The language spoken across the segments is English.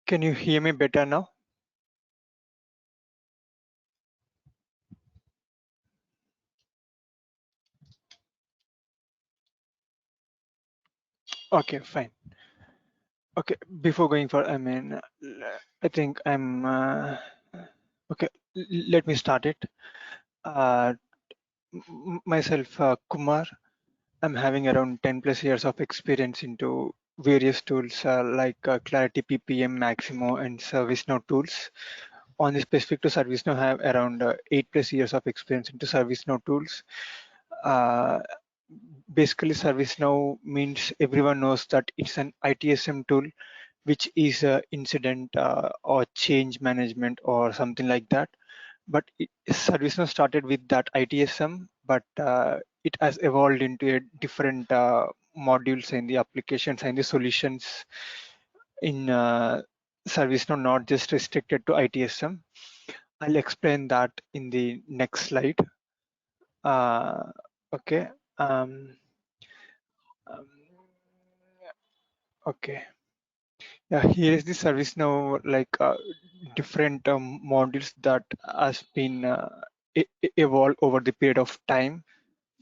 Can you hear me better now? Okay, fine. Okay, before going for, I think okay, let me start it. Uh, Myself, Kumar, I'm having around 10 plus years of experience into various tools like Clarity PPM, Maximo, and ServiceNow tools. On the specific to ServiceNow, I have around 8 plus years of experience into ServiceNow tools. Uh, Basically, ServiceNow means everyone knows that it's an ITSM tool, which is a incident or change management or something like that. But ServiceNow started with that ITSM, but it has evolved into a different modules and the applications and the solutions in ServiceNow, not just restricted to ITSM. I'll explain that in the next slide. Uh, okay. Um, um, okay. Yeah, here is the ServiceNow, like different modules that has been evolved over the period of time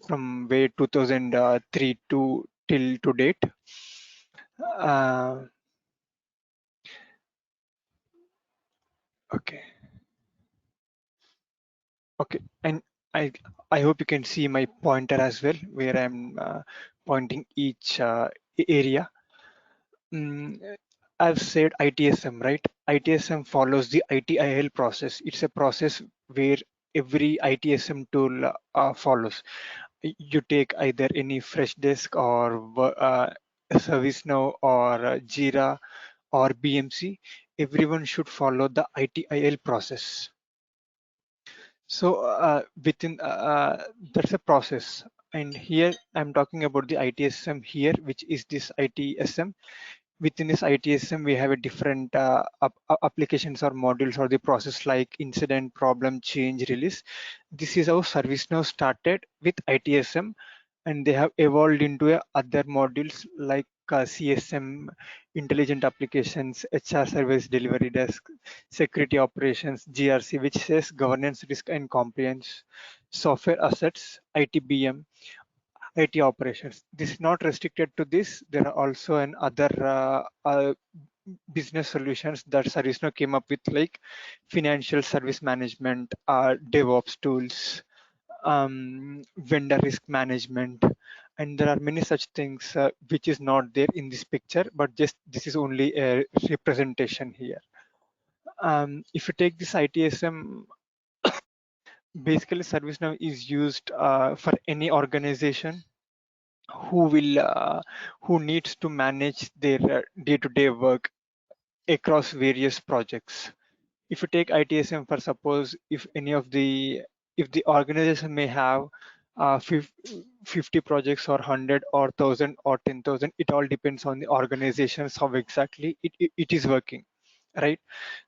from way 2003 to date. Uh, okay, okay, and I I hope you can see my pointer as well, where I'm pointing each area. I've said ITSM, right? ITSM follows the ITIL process. It's a process where every ITSM tool follows. You take either any Freshdesk or ServiceNow or Jira or BMC. Everyone should follow the ITIL process. So within that's a process. And here I'm talking about the ITSM here, which is this ITSM. Within this ITSM, we have a different applications or modules or the process like incident, problem, change, release. This is how ServiceNow started with ITSM, and they have evolved into other modules like CSM, intelligent applications, HR service delivery desk, security operations, GRC, which says governance, risk and compliance, software assets, ITBM, IT operations. This is not restricted to this. There are also an other business solutions that ServiceNow came up with, like financial service management, DevOps tools, vendor risk management, and there are many such things which is not there in this picture, but just this is only a representation here. If you take this ITSM, basically ServiceNow is used for any organization who needs to manage their day-to-day work across various projects. If you take ITSM, for suppose, if the organization may have 50 projects or 100 or 1000 or 10,000, it all depends on the organizations how exactly it is working, right?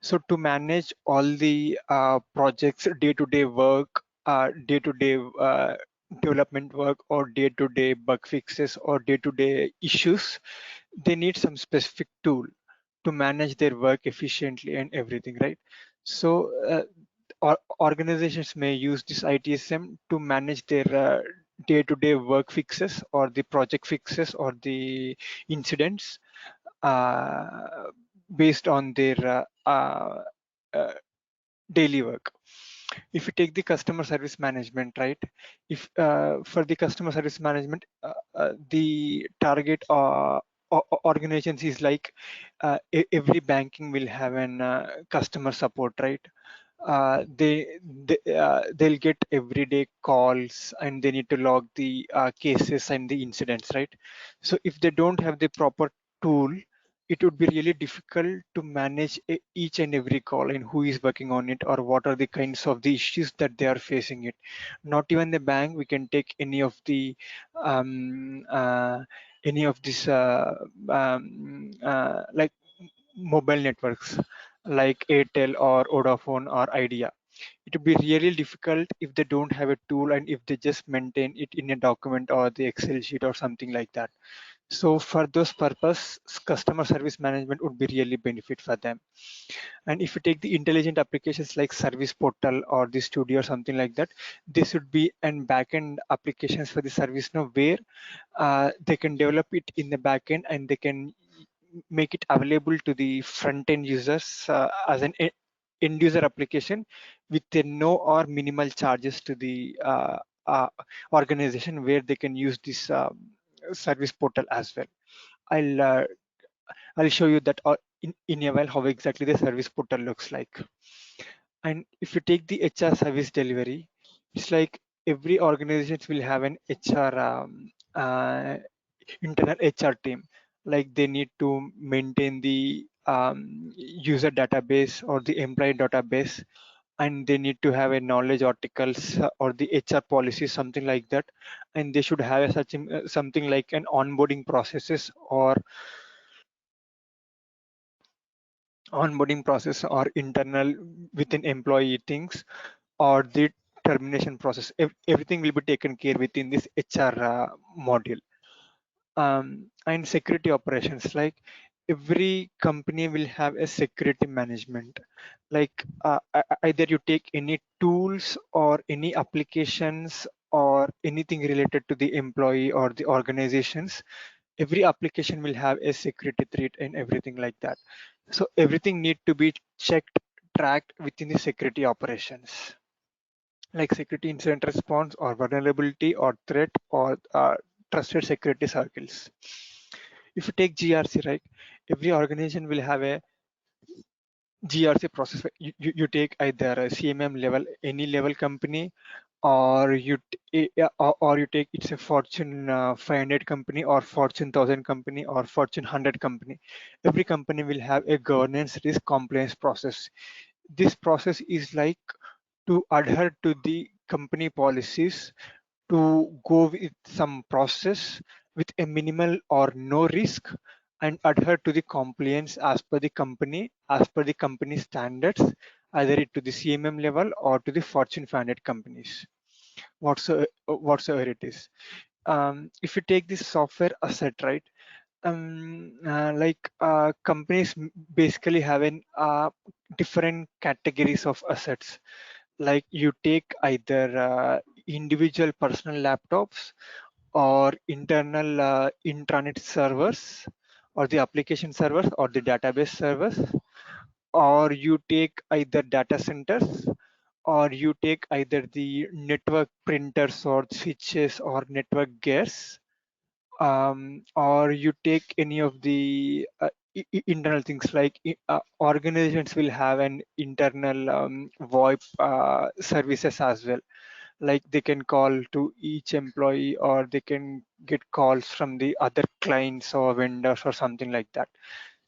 So to manage all the projects, day-to-day work, day-to-day development work, or day-to-day bug fixes or day-to-day issues, they need some specific tool to manage their work efficiently and everything, right? So organizations may use this ITSM to manage their day-to-day work fixes or the project fixes or the incidents uh, based on their uh, daily work. If you take the customer service management, right? If for the customer service management, the target organizations is like every banking will have an customer support, right? They'll get everyday calls and they need to log the cases and the incidents, right? So if they don't have the proper tool, it would be really difficult to manage each and every call and who is working on it or what are the kinds of the issues that they are facing it. Not even the bank, we can take um, uh, any of this like mobile networks like Airtel or Vodafone or Idea. It would be really difficult if they don't have a tool and if they just maintain it in a document or the Excel sheet or something like that. So for those purpose, customer service management would be really benefit for them. And if you take the intelligent applications like service portal or the studio or something like that, this would be an backend applications for the ServiceNow where they can develop it in the backend and they can make it available to the front end users as an end user application with a no or minimal charges to the organization where they can use this service portal as well. I'll uh, I'll show you that in a while how exactly the service portal looks like. And if you take the HR service delivery, it's like every organization will have an HR internal HR team. Like they need to maintain the user database or the employee database, and they need to have a knowledge articles or the HR policy, something like that. And they should have a such something like an onboarding processes or or internal within employee things or the termination process. Everything will be taken care within this HR module. And security operations, like every company will have a security management. Like either you take any tools or any applications or anything related to the employee or the organizations, every application will have a security threat and everything like that. So everything need to be checked, tracked within the security operations, like security incident response or vulnerability or threat or trusted security circles. If you take GRC, right, every organization will have a GRC process. You take either a CMM level, any level company, or or you take it's a Fortune 500 company or Fortune 1000 company or Fortune 100 company. Every company will have a governance risk compliance process. This process is like to adhere to the company policies, to go with some process with a minimal or no risk, and adhere to the compliance as per the company, as per the company standards, either it to the CMM level or to the Fortune 500 companies, whatsoever it is. If you take this software asset, right, companies basically have an different categories of assets. Like you take either individual personal laptops or internal intranet servers or the application servers or the database servers, or you take either data centers, or you take either the network printers or switches or network gears, or you take any of the internal things like organizations will have an internal VoIP services as well. Like they can call to each employee or they can get calls from the other clients or vendors or something like that.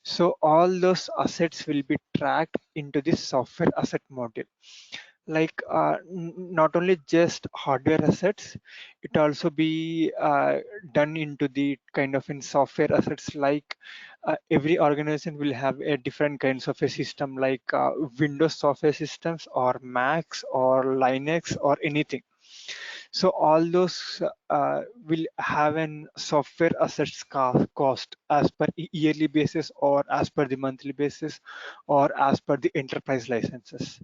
So all those assets will be tracked into this software asset module. Like not only just hardware assets, it also be done into the kind of in software assets. Like every organization will have a different kinds of a system, like Windows software systems or Macs or Linux or anything. So all those will have an software assets cost as per yearly basis or as per the monthly basis or as per the enterprise licenses.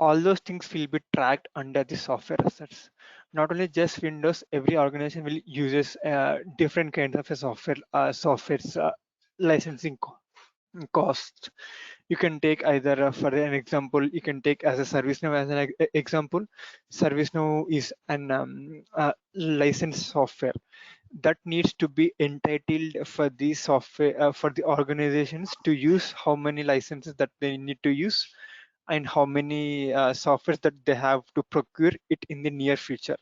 All those things will be tracked under the software assets. Not only just Windows, every organization will uses different kinds of a software's licensing cost. You can take either for an example, you can take as a ServiceNow as an example. ServiceNow is an licensed software that needs to be entitled for the software for the organizations to use, how many licenses that they need to use and how many softwares that they have to procure it in the near future.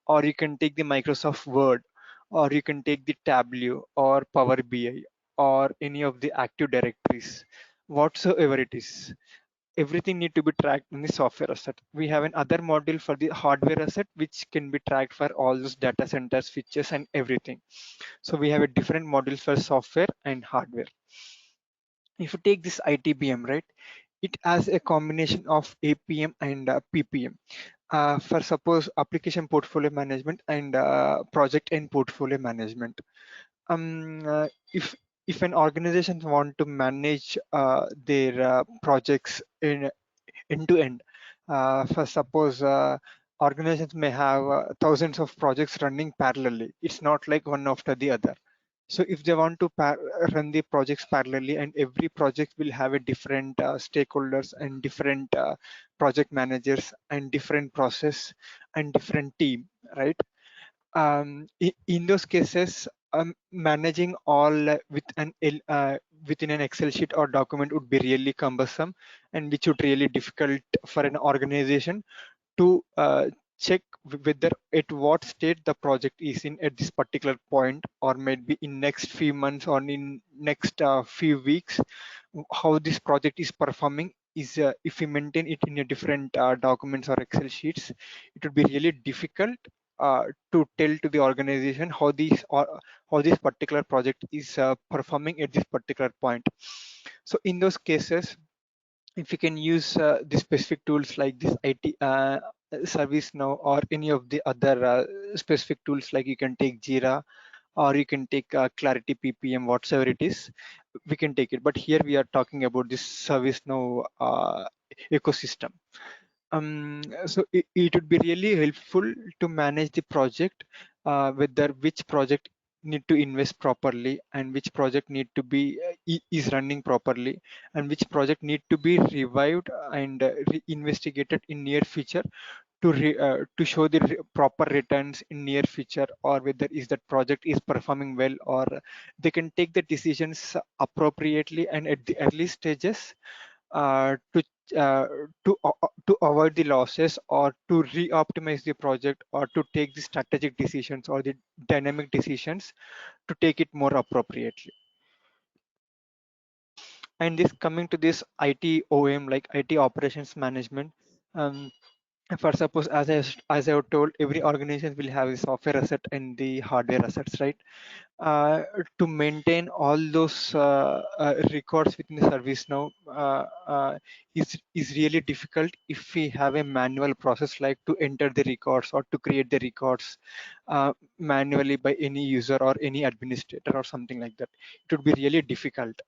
Or you can take the Microsoft Word, or you can take the Tableau or Power BI or any of the Active Directories, whatsoever it is. Everything need to be tracked in the software asset. We have another module for the hardware asset, which can be tracked for all those data centers, switches, and everything. So we have a different modules for software and hardware. If you take this ITBM, right, it has a combination of APM and PPM. For suppose application portfolio management and project and portfolio management. If an organization want to manage their projects in end to end, for suppose organizations may have thousands of projects running parallelly. It's not like one after the other. So if they want to run the projects parallelly, and every project will have a different stakeholders and different project managers and different process and different team, right? In those cases, managing all within an Excel sheet or document would be really cumbersome, and which would really difficult for an organization to check whether at what state the project is in at this particular point, or maybe in next few months or in next few weeks, how this project is performing. Is if we maintain it in a different documents or Excel sheets, it would be really difficult to tell to the organization how this particular project is performing at this particular point. So in those cases, if you can use the specific tools like this IT ServiceNow or any of the other specific tools, like you can take Jira or you can take Clarity PPM, whatsoever it is, we can take it. But here we are talking about this ServiceNow ecosystem. So it would be really helpful to manage the project, whether which project need to invest properly and which project need to be is running properly, and which project need to be revived and investigated in near future to show the proper returns in near future, or whether is that project is performing well, or they can take the decisions appropriately and at the early stages to uh, to avoid the losses, or to re-optimize the project, or to take the strategic decisions or the dynamic decisions to take it more appropriately. And this coming to this ITOM, like IT operations management. um, for suppose, as I have told, every organization will have the software asset and the hardware assets, right? To maintain all those records within the service now is really difficult if we have a manual process, like to enter the records or to create the records manually by any user or any administrator or something like that. It would be really difficult.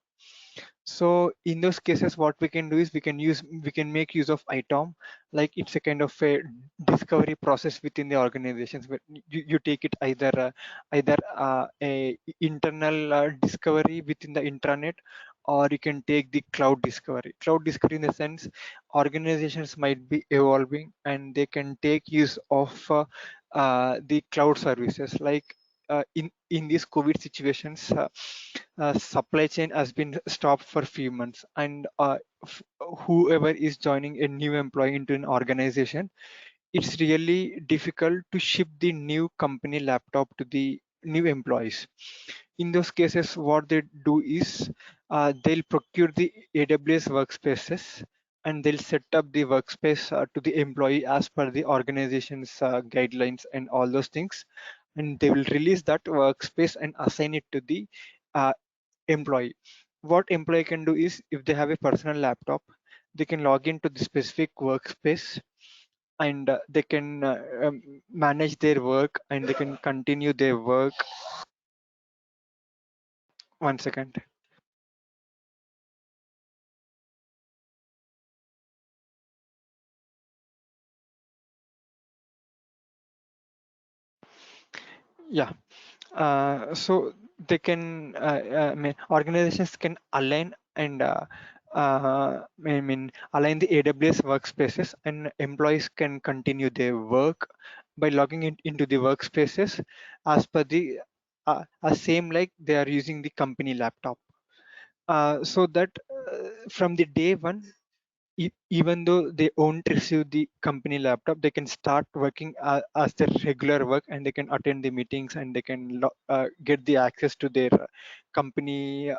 So in those cases, what we can do is we can make use of ITOM, like it's a kind of a discovery process within the organizations. Where you take it either a internal discovery within the intranet, or you can take the cloud discovery. Cloud discovery in the sense, organizations might be evolving and they can take use of the cloud services, like in these COVID situations. Supply chain has been stopped for a few months, and whoever is joining a new employee into an organization, it's really difficult to ship the new company laptop to the new employees. In those cases, what they do is they'll procure the AWS workspaces, and they'll set up the workspace to the employee as per the organization's guidelines and all those things, and they will release that workspace and assign it to the uh, employee. What employee can do is, if they have a personal laptop, they can log into the specific workspace, and they can manage their work, and they can continue their work. One second. Yeah. So they can I mean, organizations can align and align the AWS workspaces, and employees can continue their work by logging into the workspaces as per the same like they are using the company laptop. So that from the day one, even though they won't receive the company laptop, they can start working as their regular work, and they can attend the meetings, and they can get the access to their company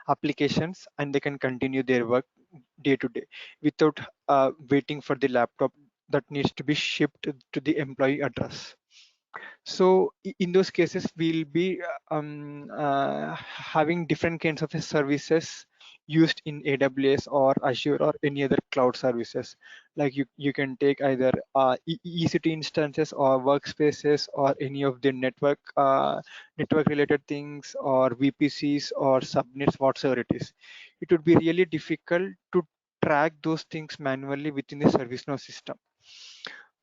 applications, and they can continue their work day to day without waiting for the laptop that needs to be shipped to the employee address. So in those cases, we'll be having different kinds of services used in AWS or Azure or any other cloud services. Like you can take either EC2 instances or workspaces or any of the network related things or VPCs or subnets, whatsoever it is. It would be really difficult to track those things manually within the ServiceNow system.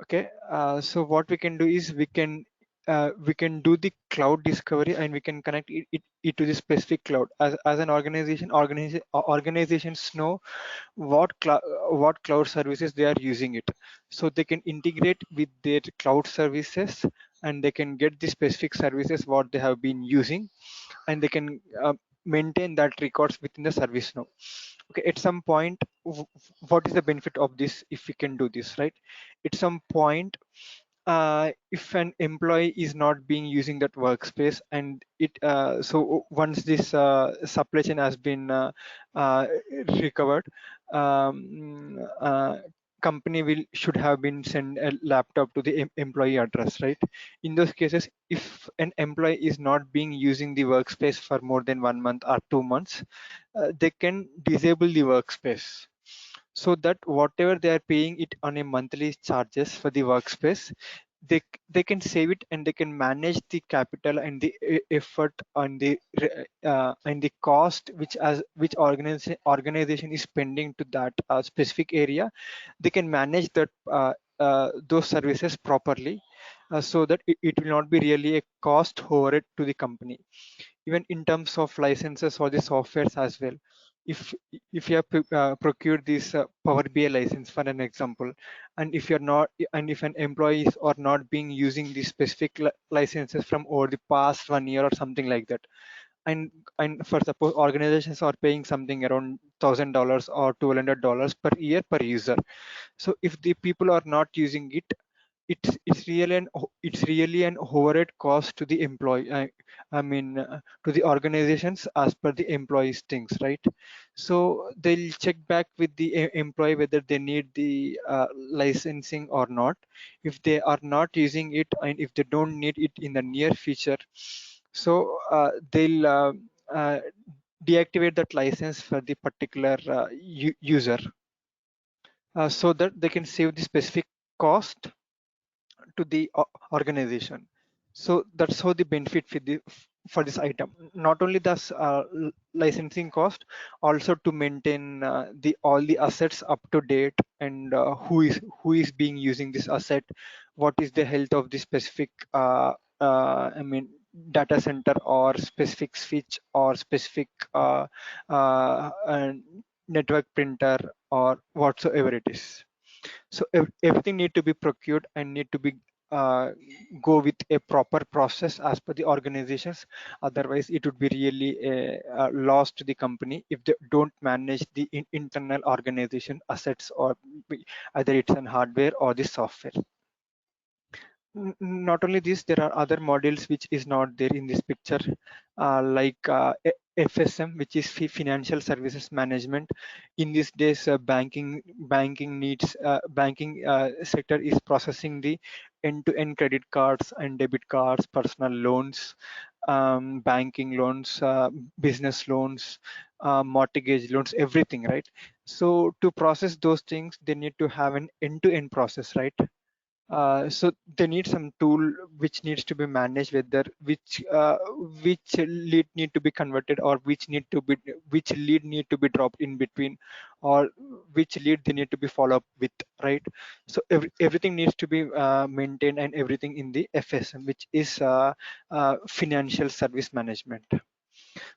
Okay, so what we can do is we can do the cloud discovery and we can connect it to the specific cloud. As an organizations know what cloud services they are using it, so they can integrate with their cloud services and they can get the specific services what they have been using, and they can maintain that records within the service now. Okay, at some point, what is the benefit of this if we can do this, right? At some point, if an employee is not being using that workspace and it so once this supply chain has been uh, recovered, company will should have been send a laptop to the employee address, right? In those cases, if an employee is not being using the workspace for more than 1 month or 2 months, they can disable the workspace, so that whatever they are paying it on a monthly charges for the workspace, they can save it and they can manage the capital and the effort on the and the cost which organization is spending to that specific area. They can manage that those services properly, so that it will not be really a cost overhead to the company. Even in terms of licenses or the softwares as well, if if you have procured this Power BI license for an example, and if you're not, and if an employees are not being using these specific licenses from over the past 1 year or something like that, and for suppose organizations are paying something around $1,000 or $1,200 per year per user. So if the people are not using it, it's really an overhead cost to the employee. I mean to the organizations as per the employees things, right? So they'll check back with the employee whether they need the licensing or not. If they are not using it and if they don't need it in the near future, so they'll deactivate that license for the particular user, so that they can save the specific cost to the organization. So that's how the benefit for this item. Not only this licensing cost, also to maintain the all the assets up to date, and who is being using this asset, what is the health of the specific I mean data center or specific switch or specific and network printer or whatsoever it is. So everything need to be procured and need to be uh, go with a proper process as per the organizations. Otherwise it would be really a loss to the company if they don't manage the internal organization assets, or either it's an hardware or the software. Not only this, there are other modules which is not there in this picture, like FSM, which is financial services management. In these days, banking sector is processing the end-to-end credit cards and debit cards, personal loans, banking loans, business loans, mortgage loans, everything, right? So to process those things, they need to have an end-to-end process, right? So they need some tool which needs to be managed, whether which lead need to be converted, or which lead need to be dropped in between, or which lead they need to be followed up with, right? So everything needs to be maintained, and everything in the FSM, which is financial service management.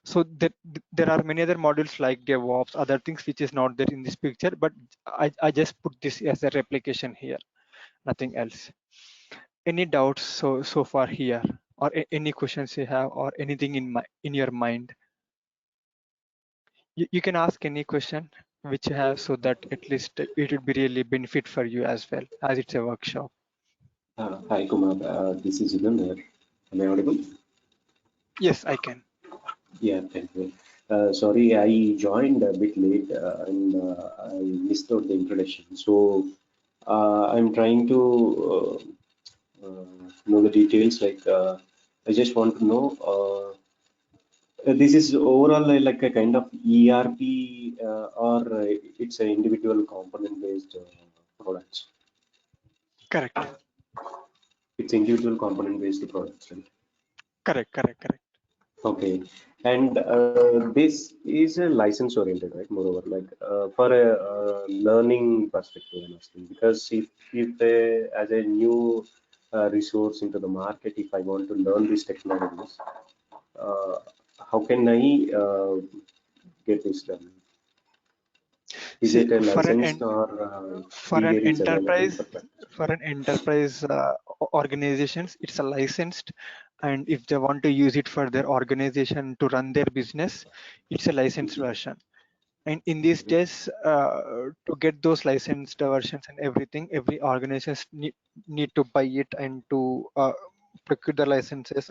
So there are many other modules like DevOps, other things which is not there in this picture, but I just put this as a replication here, nothing else. Any doubts so far here, or any questions you have, or anything in your mind? You can ask any question which you have, so that at least it would be really benefit for you as well, as it's a workshop. Hi, Kumar. This is Hibernate. Am I audible? Yes, I can. Yeah, thank you. Sorry, I joined a bit late and I missed out the introduction. So I'm trying to know the details. Like, I just want to know This is overall like a kind of ERP or it's an individual component based products. Correct, It's individual component based products, right? correct, correct, correct. Okay, and this is a license oriented, right? Moreover, like for a learning perspective, I'm asking because if as a new resource into the market, if I want to learn these technologies, uh, how can I get this done? Is See, it a licensed or for an freeware is available enterprise, for practice? organizations, it's a licensed, and if they want to use it for their organization to run their business, it's a licensed version. And in these days, to get those licensed versions and everything, every organization need to buy it and to procure the licenses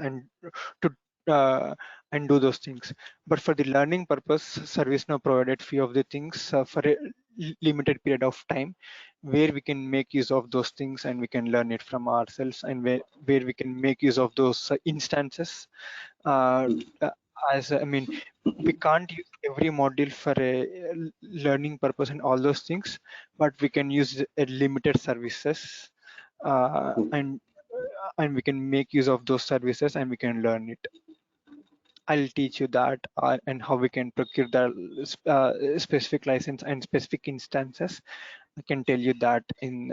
to uh, and do those things. But for the learning purpose, ServiceNow provided few of the things for a limited period of time, where we can make use of those things and we can learn it from ourselves, and where we can make use of those instances. Uh, Mm. uh, as I mean, we can't use every module for a learning purpose and all those things, but we can use a limited services, Mm. and we can make use of those services and we can learn it. I'll teach you that, and how we can procure the specific license and specific instances. I can tell you that in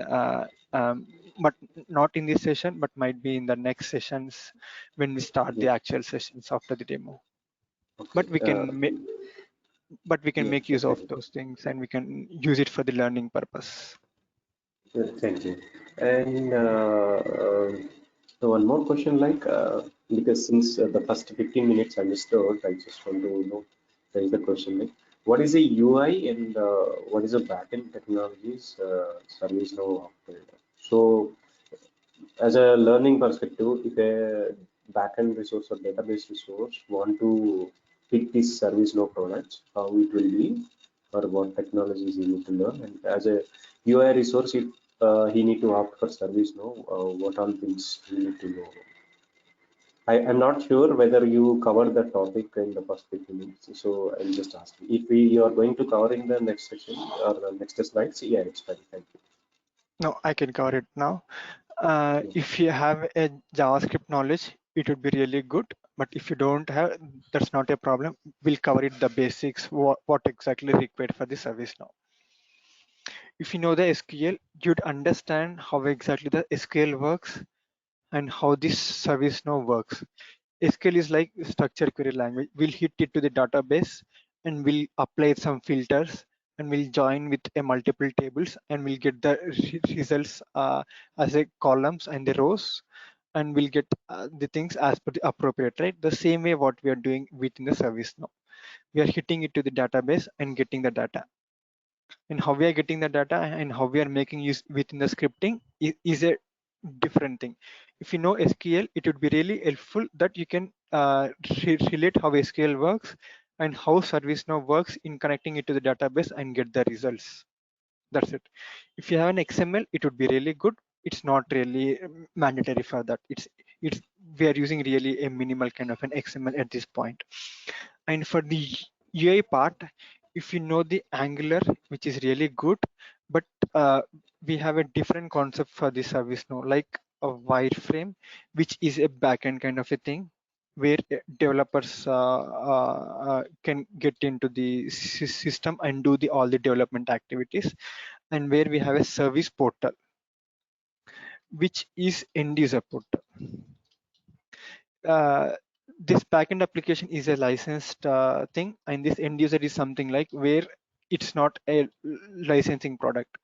but not in this session, but might be in the next sessions when we start the Mm. actual sessions after the demo. Okay. But we can make Yeah, use of definitely. those things, and we can use it for the learning purpose. Thank you. And so one more question, like because since the first 15 minutes I missed out, I just want to know raise the question like, what is a UI and what is a backend technologies service now offered? So as a learning perspective, if a backend resource or database resource want to pick this service no products, how it will be, or what technologies he need to learn, and as a UI resource, if he need to opt for service no, what all things he need to know. I'm not sure whether you covered the topic in the first 15 minutes, so I'm just asking. If you are going to cover in the next section or the next slides, yeah, it's fine. Thank No, I can cover it now. you. If you have a JavaScript knowledge, it would be really good. But if you don't have, that's not a problem. We'll cover it the basics, what exactly required for the service now. If you know the SQL, you'd understand how exactly the SQL works and how this service now works. SQL is like structured query language. We'll hit it to the database and we'll apply some filters and we'll join with a multiple tables and we'll get the results as a columns and the rows, and we'll get the things as per the appropriate, right? The same way what we are doing within the service now. We are hitting it to the database and getting the data, and how we are getting the data and how we are making use within the scripting is a different thing. If you know SQL, it would be really helpful that you can relate how SQL works and how ServiceNow works in connecting it to the database and get the results. That's it. If you have an XML, it would be really good. It's not really mandatory for that. It's we are using really a minimal kind of an XML at this point. And for the UI part, if you know the Angular, which is really good, but we have a different concept for the service now, like a wireframe, which is a backend kind of a thing, where developers can get into the system and do the all the development activities, and where we have a service portal, which is end user portal. uh, this backend application is a licensed thing, and this end user is something like where it's not a licensing product,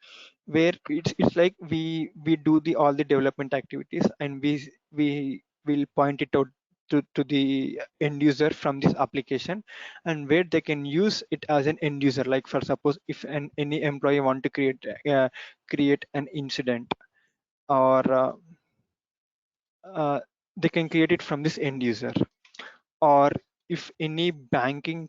where it's like we do the all the development activities and we will point it out to the end user from this application, and where they can use it as an end user, like for suppose if any employee want to create an incident, or uh, they can create it from this end user. Or if any banking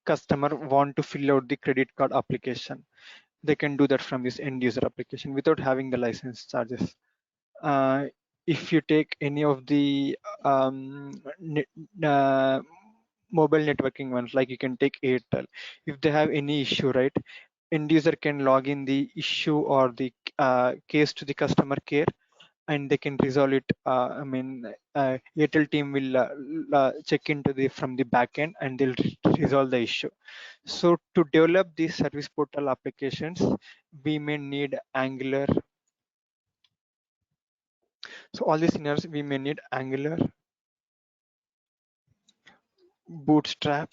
customer want to fill out the credit card application, they can do that from this end user application without having the license charges. uh, if you take any of the mobile networking ones, like you can take Airtel, if they have any issue, right, end user can log in the issue or the case to the customer care, and they can resolve it. Airtel team will check into the from the backend, and they'll resolve the issue. So to develop these service portal applications, we may need Angular. So all these scenarios, we may need Angular, Bootstrap,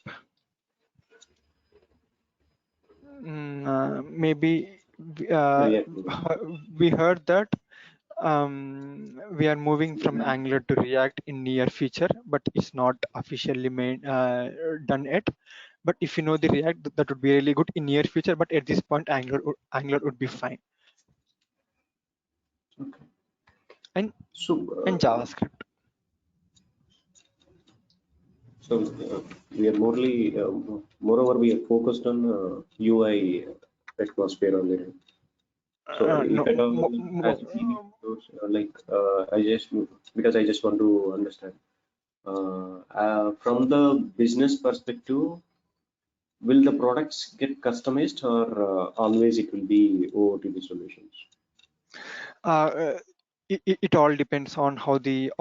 maybe Yeah, uh, yeah. we heard that we are moving from Angular to React in near future, but it's not officially made done yet. But if you know the React, that would be really good in near future. But at this point, Angular would be fine, Okay. and So, JavaScript. we are moreover, we are focused on UI atmosphere only, right? So, No, if at all, as we need those, I just because I just want to understand from the business perspective, will the products get customized or always it will be OOTP solutions? uh, it all depends on how the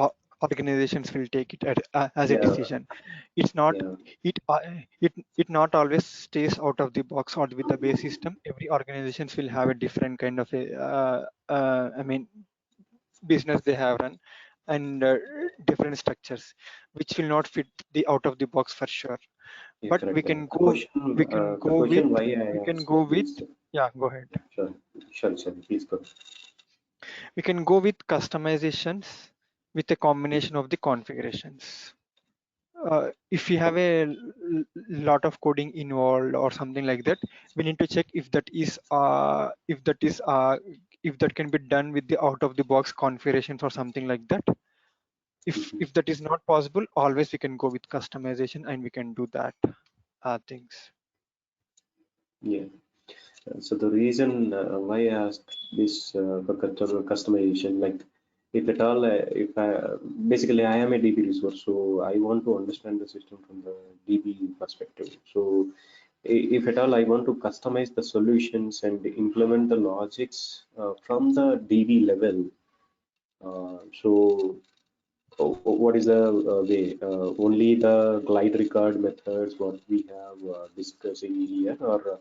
organizations will take it as a Yeah, decision. It's not yeah. it it not always stays out of the box or with the base system. Every organizations will have a different kind of a business they have run, and different structures which will not fit the out of the box for sure. Yeah, But correct, correct. The go with question why I we can asked go with is, yeah, go ahead. sure, sure, please go. We can go with customizations with a combination of the configurations. If we have a lot of coding involved or something like that, we need to check if that can be done with the out of the box configurations or something like that. Mhm. If that is not possible, always we can go with customization, and we can do that things. Yeah. So the reason why I asked this for customization, like if at all, if I basically I am a DB resource, so I want to understand the system from the DB perspective. So if at all I want to customize the solutions and implement the logics from the DB level, so what is the way? Only the glide record methods what we have discussing here, or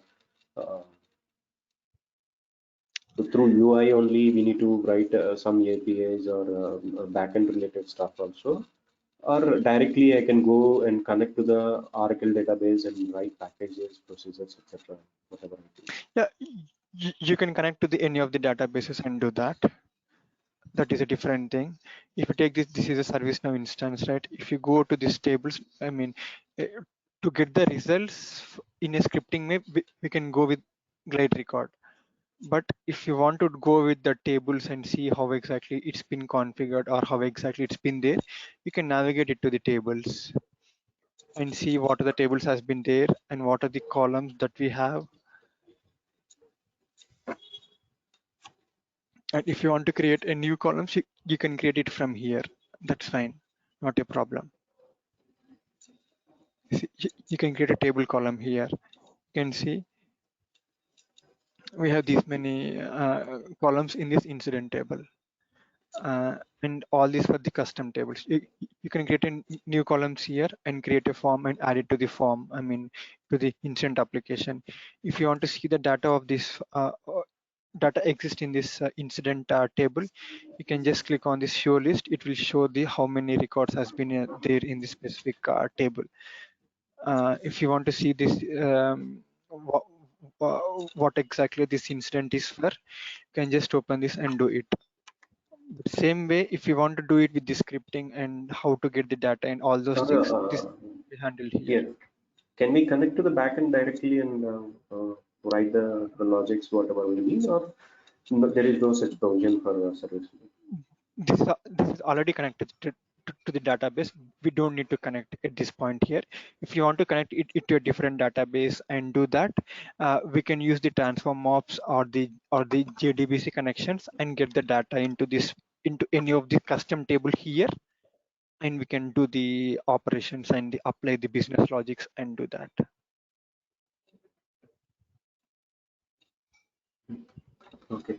so through UI only we need to write some APIs or backend related stuff also, or directly I can go and connect to the Oracle database and write packages, procedures, etc. Whatever it is. Yeah, you can connect to the any of the databases and do that. That is a different thing. If you take this is a ServiceNow instance, right? If you go to these tables, eh, to get the results in a scripting map, we can go with glide record. But if you want to go with the tables and see how exactly it's been configured or how exactly it's been there, you can navigate it to the tables and see what are the tables has been there and what are the columns that we have. And if you want to create a new column, you can create it from here. That's fine, not a problem. See, you can create a table column here. You can see we have these many columns in this incident table. And all these were the custom tables. You can create a new columns here and create a form and add it to the form, to the incident application. If you want to see the data of this data exists in this incident table, you can just click on this show list. It will show the how many records has been there in this specific table. If you want to see this what exactly this incident is for, you can just open this and do it. But same way, if you want to do it with the scripting and how to get the data and all those Or, things, this will be handled here. yeah, can we connect to the backend directly and write the logics whatever we need, or no, there is no such provision for service? This is already connected to the database. We don't need to connect at this point here. If you want to connect it to a different database and do that, we can use the transform ops or the Jdbc connections and get the data into this into any of the custom table here, and we can do the operations and apply the business logics and do that. Okay.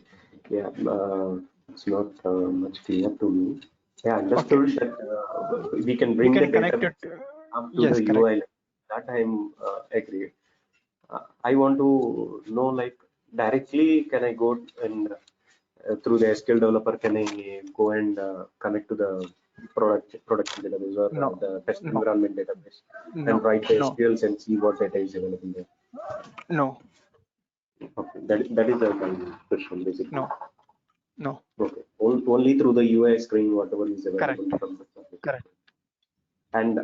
Yeah, it's not much clear to me. Yeah, Okay, understood that we can we bring the can connect it. database up to Yes, the correct. UI. That I'm agreed. I want to know, like, directly can I go and through the SQL developer, can I go and connect to the production database or No, the test no, environment database no, and write the no, SQLs and see what data is available there? no, Okay, that is the question basically. no, no. Okay, only through the UI screen, whatever is available Correct, from the service. correct. And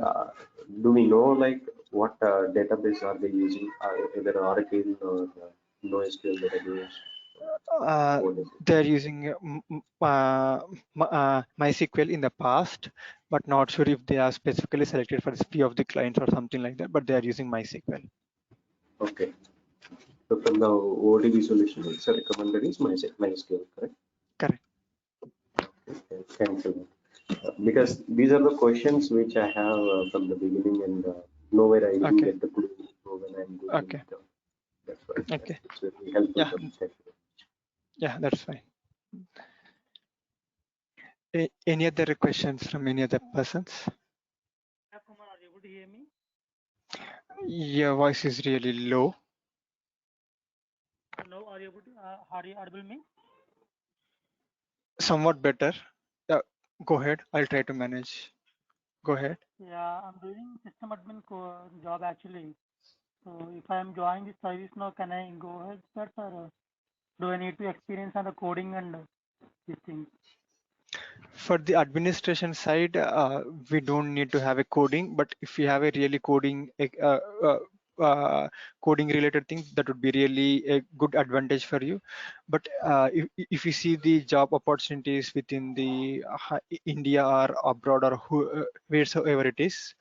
do we know, like, what database are they using? Either Oracle or NoSQL database? Uh, What is it? they're using MySQL in the past, but not sure if they are specifically selected for a few of the clients or something like that, but they are using MySQL. Okay. So from the ODB solution, it's a recommended is MySQL, correct? Correct. Okay, thanks a lot. Because these are the questions which I have from the beginning, and nowhere I didn't Okay. get the clue. So when I'm googling Okay. it, that's why Okay. it's very helpful Yeah. for me. Thank you. Yeah, that's fine. Any other questions from any other persons? Yeah, Kumar, are you able to hear me? Your voice is really low. No, are you able to, are you audible me? Somewhat better. Go ahead. I'll try to manage. Go ahead. Yeah, I'm doing system admin job actually. So if I am joining this service now, can I go ahead, sir, or do I need to experience on the coding and these things? For the administration side, we don't need to have a coding, but if you have a really coding related thing, that would be really a good advantage for you. But if you see the job opportunities within the India or abroad or wheresoever it is,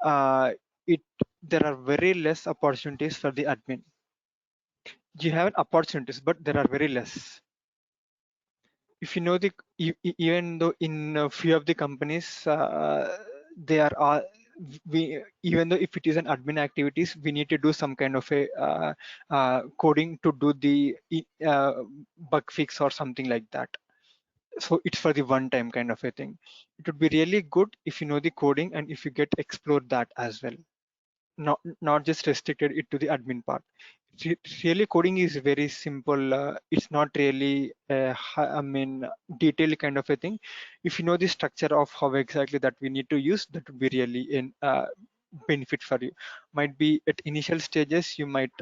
uh, it there are very less opportunities for the admin. You have opportunities, but there are very less. If you know the even though in a few of the companies they are we even though if it is an admin activities, we need to do some kind of a coding to do the bug fix or something like that. So it's for the one time kind of a thing. It would be really good if you know the coding and if you get explore that as well, not just restricted it to the admin part. Really coding is very simple. It's not really I mean detailed kind of a thing. If you know the structure of how exactly that we need to use, that would be really in benefit for you. Might be at initial stages you might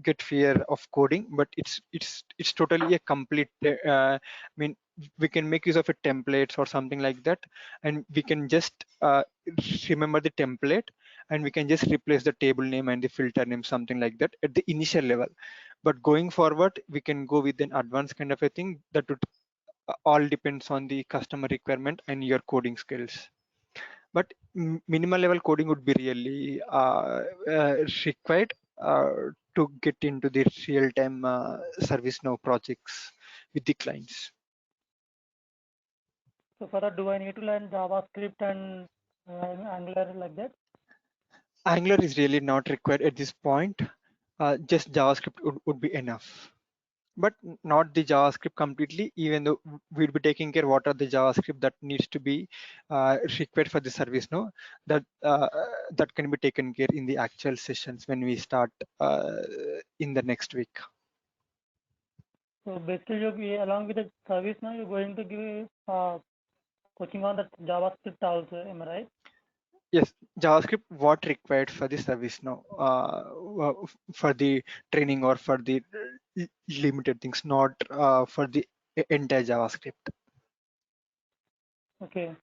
get fear of coding, but it's totally a complete I mean we can make use of a templates or something like that, and we can just remember the template, and we can just replace the table name and the filter name, something like that at the initial level. But going forward, we can go with an advanced kind of a thing that would all depends on the customer requirement and your coding skills. But minimal level coding would be really required to get into the real-time ServiceNow projects with the clients. So for that, do I need to learn JavaScript and Angular like that? Angular is really not required at this point. Just JavaScript would be enough. But not the JavaScript completely, even though we'll be taking care what are the JavaScript that needs to be required for the service now, that that can be taken care in the actual sessions when we start in the next week. So basically, along with the service now, you're going to give coaching on the JavaScript also, am I right? Yes, JavaScript what required for the service now, for the training or for the limited things, not for the entire JavaScript. Okay.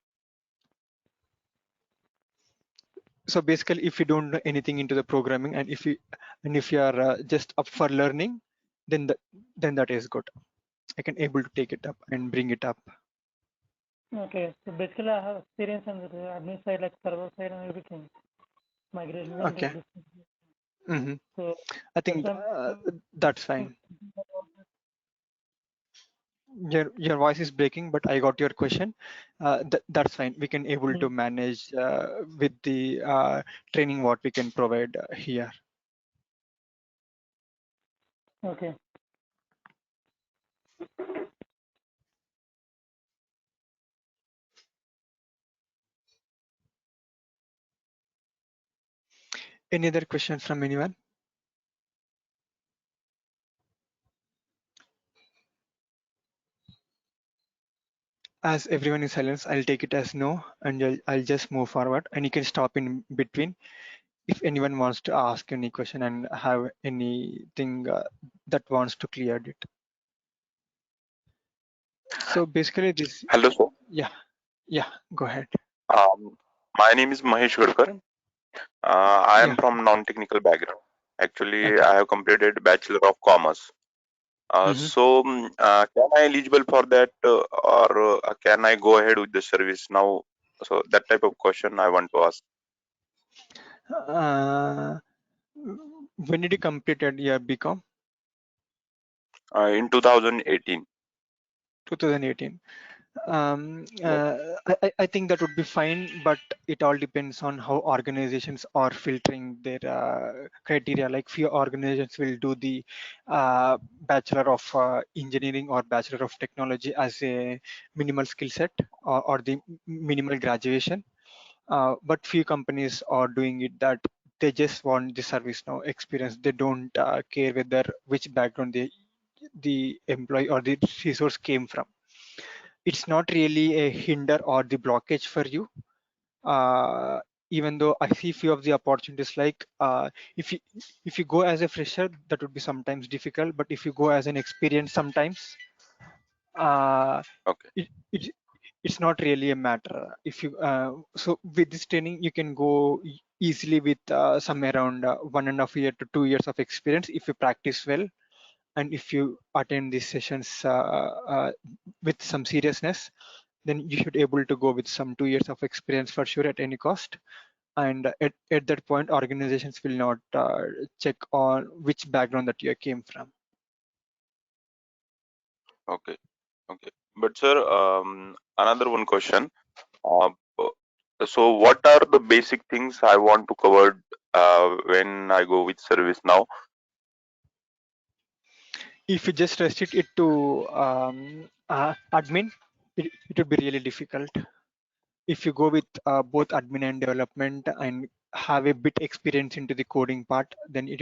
So basically, if you don't know anything into the programming, and if you are just up for learning, then that is good. I can able to take it up and bring it up. Okay. So basically, I have experience on the admin side, like server side and everything, migration and Okay. this. Hmm. So I think that's fine. Your voice is breaking, but I got your question. That's fine. We can able to manage with the training what we can provide here. Okay. Any other questions from anyone? As everyone is silent, I'll take it as no, and I'll just move forward, and you can stop in between if anyone wants to ask any question and have anything that wants to clear it. So basically this, Hello, sir. yeah, go ahead. Um, my name is Mahesh Gadkar. I am Yeah, from non-technical background. Actually, okay. I have completed Bachelor of Commerce. Mhm. Can I eligible for that, or can I go ahead with the service now? So that type of question I want to ask. Uh, when did you completed your BCom? In 2018. 2018. Yes. I think that would be fine, but it all depends on how organizations are filtering their criteria. Like few organizations will do the Bachelor of Engineering or Bachelor of Technology as a minimal skill set or the minimal graduation. But few companies are doing it that they just want the ServiceNow experience. They don't care whether which background the employee or the resource came from. It's not really a hinder or the blockage for you. Uh, Even though I see few of the opportunities like if you go as a fresher, that would be sometimes difficult. But if you go as an experience, sometimes uh, Okay. it it's not really a matter. If you so with this training, you can go easily with somewhere around 1.5 year to 2 years of experience if you practice well and if you attend these sessions with some seriousness, then you should able to go with some 2 years of experience for sure at any cost. And at that point, organizations will not check on which background that you came from. Okay. Okay. But sir, another one question. Uh, so what are the basic things I want to cover when I go with service now? If you just restrict it to admin, it would be really difficult. If you go with both admin and development and have a bit experience into the coding part, then it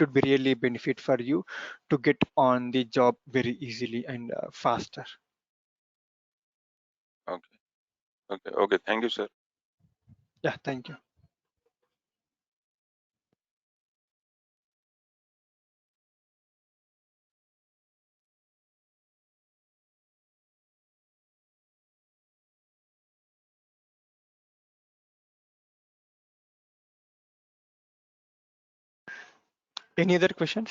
would be really benefit for you to get on the job very easily and faster. Okay. Okay. Okay. Thank you, sir. Yeah, thank you. Any other questions?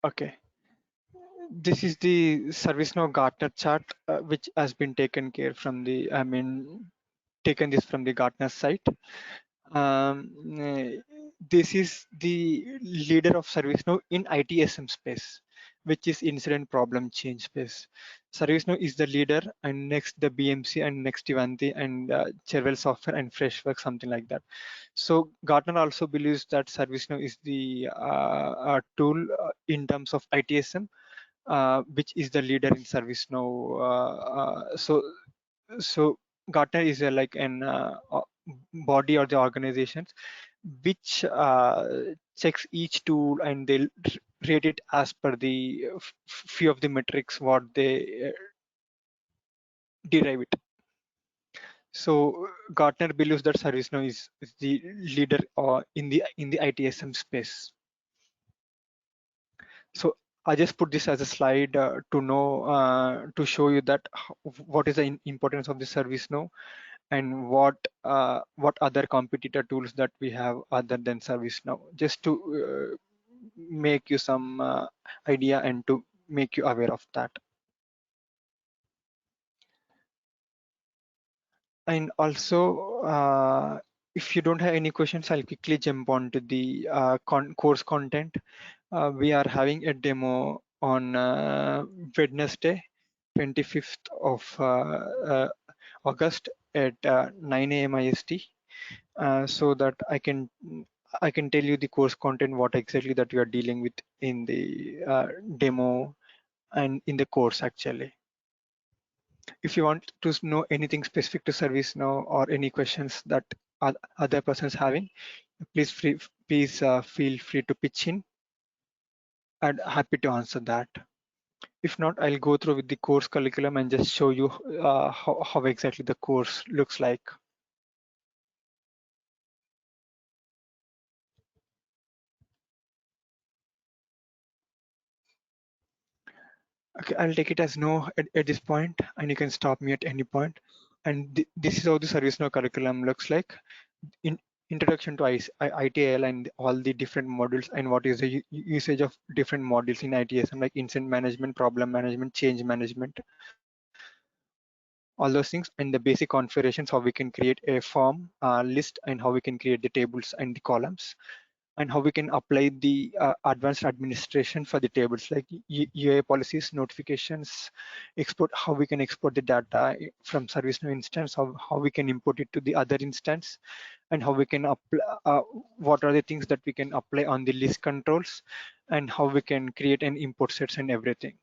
Okay. This is the ServiceNow Gartner chart, which has been taken care from the, taken this from the Gartner site. This is the leader of ServiceNow in ITSM space, which is incident problem change space. ServiceNow is the leader, and next the BMC, and next Ivanti, and Cherwell Software and Freshworks, something like that. So Gartner also believes that ServiceNow is the tool in terms of ITSM, which is the leader in ServiceNow. So Gartner is like an body or the organizations which checks each tool and they'll rate it as per the few of the metrics what they derive it. So Gartner believes that ServiceNow is the leader in the ITSM space. So I just put this as a slide to know to show you that what is the importance of the ServiceNow and what other competitor tools that we have other than ServiceNow, just to make you some idea and to make you aware of that. And also if you don't have any questions, I'll quickly jump on to the course content. We are having a demo on Wednesday, 25th of August at 9 a.m. IST, so that I can tell you the course content, what exactly that we are dealing with in the demo and in the course actually. If you want to know anything specific to ServiceNow or any questions that other persons having, please feel free to pitch in. I'm happy to answer that. If not, I'll go through with the course curriculum and just show you how exactly the course looks like. Okay, I'll take it as no at this point, and you can stop me at any point. And this is how the ServiceNow curriculum looks like. In introduction to ITIL and all the different modules and what is the usage of different modules in ITSM, like incident management, problem management, change management, all those things, and the basic configurations, how we can create a form list, and how we can create the tables and the columns, and how we can apply the advanced administration for the tables, like UA policies, notifications, export, how we can export the data from ServiceNow instance, how we can import it to the other instance, and how we can apply, what are the things that we can apply on the list controls, and how we can create an import sets and everything.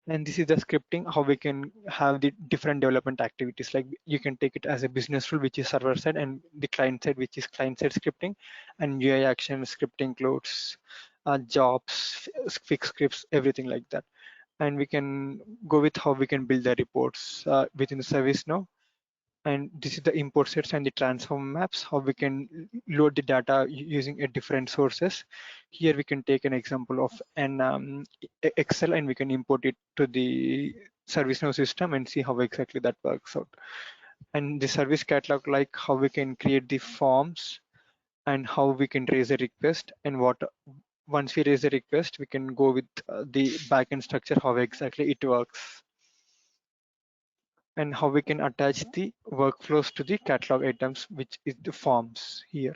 And this is the scripting, how we can have the different development activities, like you can take it as a business rule, which is server side, and the client side, which is client side scripting, and UI action scripting includes jobs, fix scripts, everything like that. And we can go with how we can build the reports within the service now. And this is the import sets and the transform maps, how we can load the data using a different sources. Here we can take an example of an Excel, and we can import it to the ServiceNow system and see how exactly that works out. And the service catalog, like how we can create the forms and how we can raise a request, and what once we raise a request, we can go with the backend structure, how exactly it works, and how we can attach the workflows to the catalog items, which is the forms here.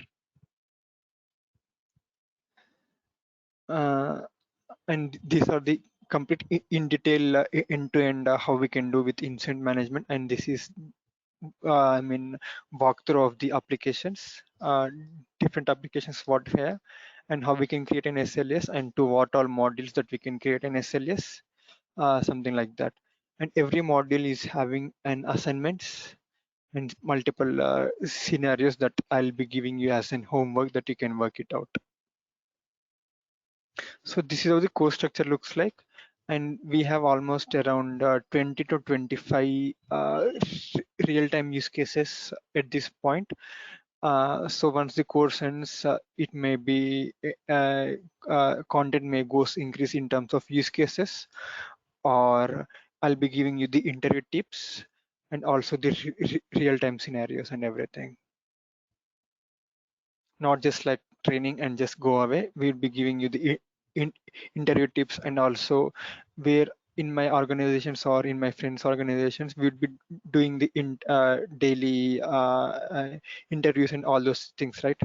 And these are the complete in detail end-to-end how we can do with incident management. And this is I mean walkthrough of the applications, different applications what we have, and how we can create an SLS, and to what all modules that we can create an SLS, something like that. And every module is having an assignments and multiple scenarios that I'll be giving you as an homework that you can work it out. So this is how the course structure looks like, and we have almost around 20 to 25 real-time use cases at this point. So once the course ends, it may be content may increase in terms of use cases, or I'll be giving you the interview tips and also the real-time scenarios and everything. Not just like training and just go away. We'll be giving you the interview tips, and also where in my organizations or in my friends organizations, we'll be doing the daily interviews and all those things, right?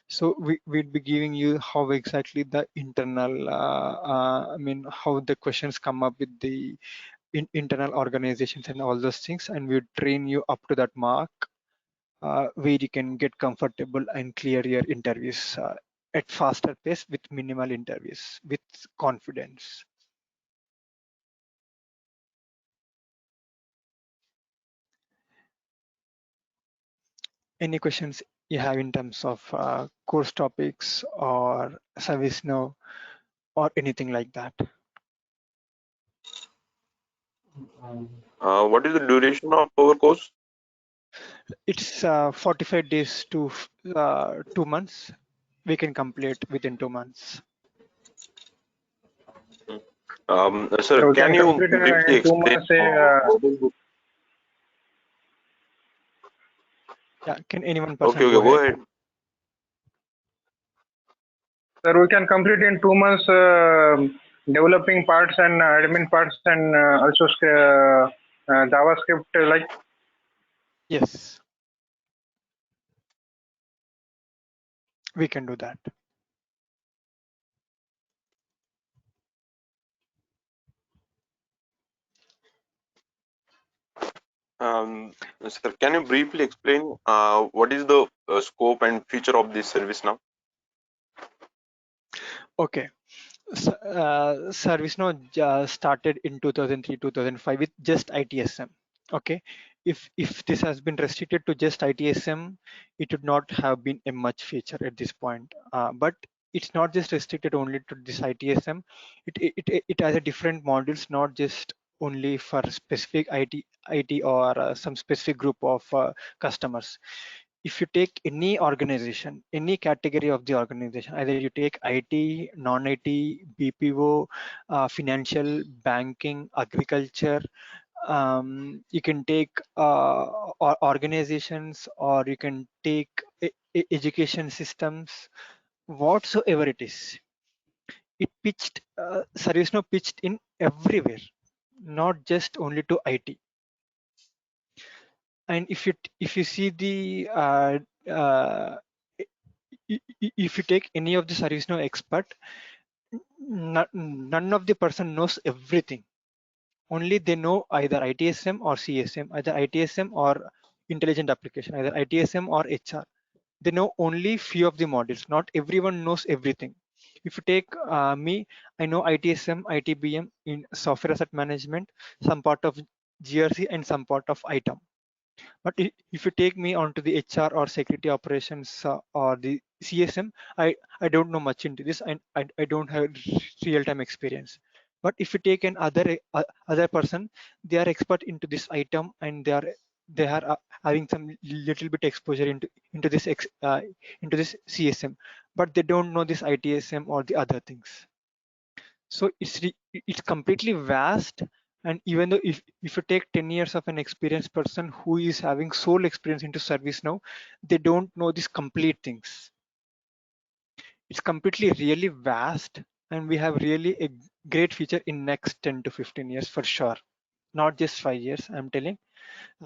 So we'll be giving you how exactly the internal I mean how the questions come up with the internal organizations and all those things, and we'll train you up to that mark, where you can get comfortable and clear your interviews at faster pace with minimal interviews with confidence. Any questions you have in terms of course topics or ServiceNow or anything like that? What is the duration of our course? It's 45 days to 2 months. We can complete within 2 months. Sir, We can can you complete briefly in 2 explain? months. Yeah, can anyone Okay, person okay, go go ahead? ahead. Sir, we can complete in 2 months developing parts and admin parts, and also JavaScript like. Yes. we can do that. Sir, can you briefly explain what is the scope and feature of this service now? Okay. ServiceNow started in 2003, 2005 with just ITSM. Okay, if this has been restricted to just ITSM, it would not have been a much feature at this point. But it's not just restricted only to this ITSM. It has a different modules, not just only for specific IT or some specific group of customers. If you take any organization, any category of the organization, either you take IT, non-IT, BPO, financial, banking, agriculture, you can take organizations, or you can take education systems, whatsoever it is. It pitched, ServiceNow pitched in everywhere, not just only to IT. And if you see the if you take any of the ServiceNow expert, none of the person knows everything. Only they know either ITSM or CSM, either ITSM or intelligent application, either ITSM or HR. They know only few of the modules. Not everyone knows everything. If you take me, I know ITSM, ITBM in software asset management, some part of GRC and some part of ITOM. But if you take me onto the HR or security operations or the CSM, I don't know much into this, and I don't have real-time experience. But if you take an other person, they are expert into this item, and they are having some little bit exposure into this into this CSM, but they don't know this ITSM or the other things. So it's completely vast. And even though if you take 10 years of an experienced person who is having sole experience into ServiceNow, they don't know these complete things. It's completely really vast, and we have really a great feature in next 10 to 15 years for sure, not just 5 years. I'm telling,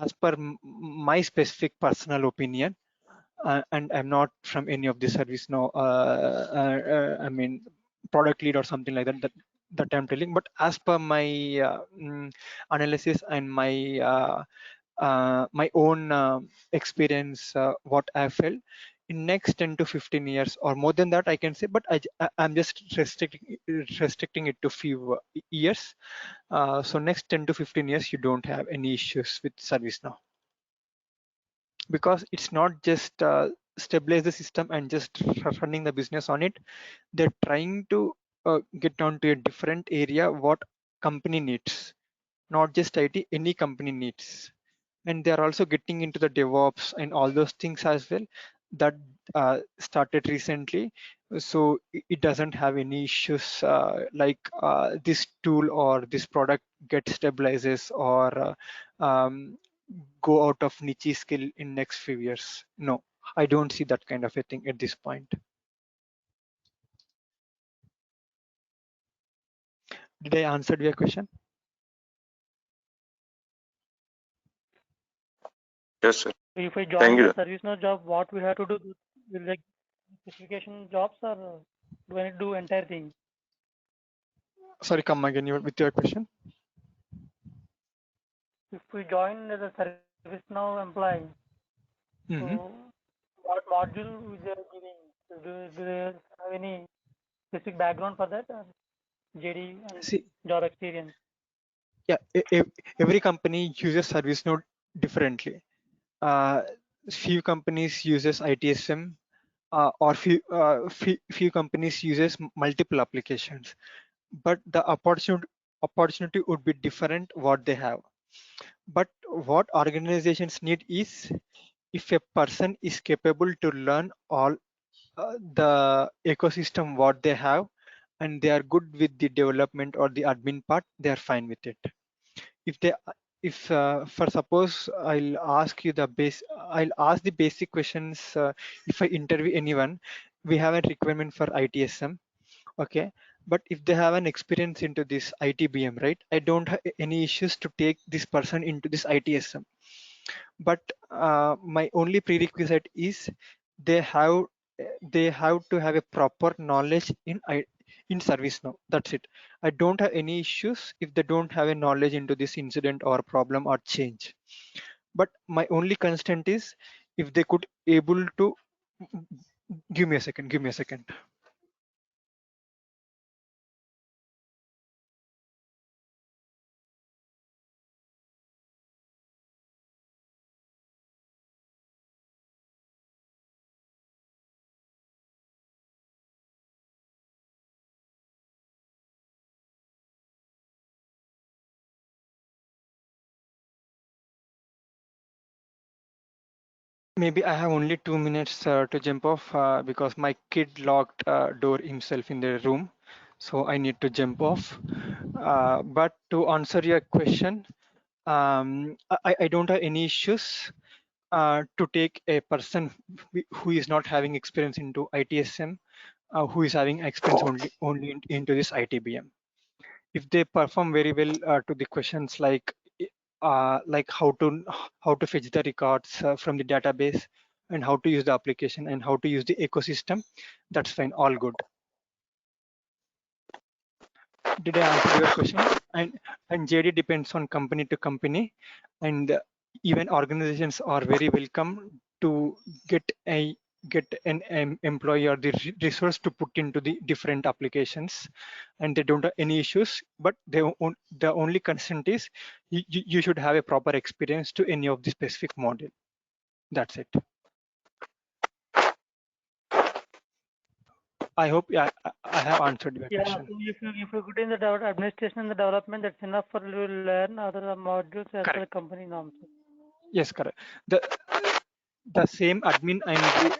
as per my specific personal opinion, and I'm not from any of the ServiceNow I mean product lead or something like that I'm telling. But as per my analysis and my own experience, what I felt in next 10 to 15 years or more than that, I can say, but I'm just restricting it to few years. So next 10 to 15 years, you don't have any issues with ServiceNow, because it's not just stabilize the system and just running the business on it. They're trying to get down to a different area, what company needs, not just IT, any company needs. And they're also getting into the DevOps and all those things as well, that started recently. So it doesn't have any issues like this tool or this product get stabilizes or go out of niche skill in next few years. No, I don't see that kind of a thing at this point. Did I answer your question? Yes, sir. If I Thank join you. the ServiceNow job, what we have to do? Will like specification jobs, or do I need to do entire thing? Sorry, come again with your question. If we join as a ServiceNow employee, Mm-hmm. so what module they are giving? Do they have any specific background for that? Or JD and See, job experience? yeah, every company uses ServiceNow differently. Uh, few companies uses ITSM, or few companies uses multiple applications, but the opportunity would be different what they have. But what organizations need is, if a person is capable to learn all the ecosystem what they have, and they are good with the development or the admin part, they are fine with it. If they if for suppose I'll ask the basic questions. If I interview anyone, we have a requirement for ITSM, okay, but if they have an experience into this ITBM, right, I don't have any issues to take this person into this ITSM. But my only prerequisite is they have they have to have a proper knowledge in ServiceNow. That's it. I don't have any issues if they don't have a knowledge into this incident or problem or change. But my only constraint is if they could able to give me a second. Give me a second. Maybe I have only 2 minutes to jump off because my kid locked door himself in the room. So I need to jump off. But to answer your question, I don't have any issues to take a person who is not having experience into ITSM, who is having experience only into this ITBM. If they perform very well to the questions like how to fetch the records from the database and how to use the application and how to use the ecosystem, that's fine, all good. Did I answer your question? And JD depends on company to company, and even organizations are very welcome to get an employee or the resource to put into the different applications, and they don't have any issues. But the only consent is you should have a proper experience to any of the specific module. That's it. I hope I have answered your Yeah, question. so if you good in the administration and the development, that's enough for you to learn other modules as per the Correct. company norms. Yes, correct. The same admin and the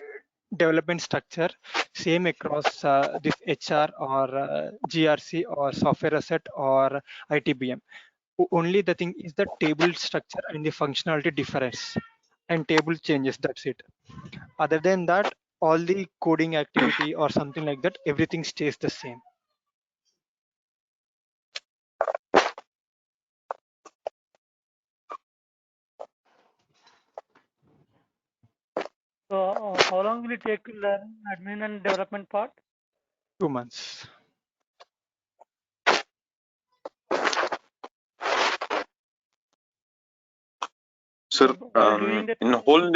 development structure same across this HR or GRC or software asset or ITBM. Only the thing is the table structure and the functionality difference and table changes. That's it. Other than that, all the coding activity or something like that, everything stays the same. So how long will it take to learn admin and development part? 2 months. Sir, While doing that, in whole Yeah.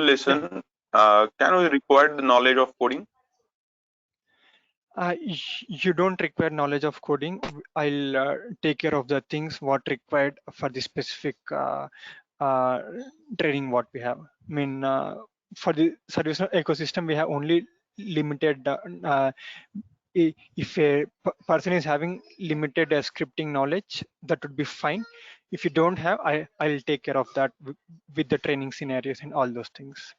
lesson, can we require the knowledge of coding? You don't require knowledge of coding. I'll take care of the things what required for the specific uh, training what we have. I mean, for the service ecosystem, we have only limited. If a person is having limited scripting knowledge, that would be fine. If you don't have, I'll take care of that with the training scenarios and all those things.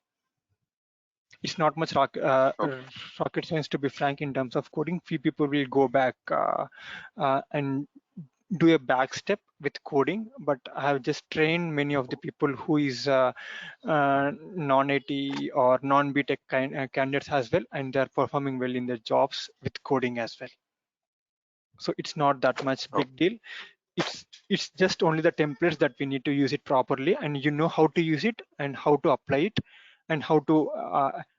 It's not much Okay. rocket science, to be frank, in terms of coding. Few people will go back and do a back step with coding, but I have just trained many of the people who is non-IT or non-BTech candidates as well, and they're performing well in their jobs with coding as well. So it's not that much big deal. It's just only the templates that we need to use it properly, and you know how to use it and how to apply it and how to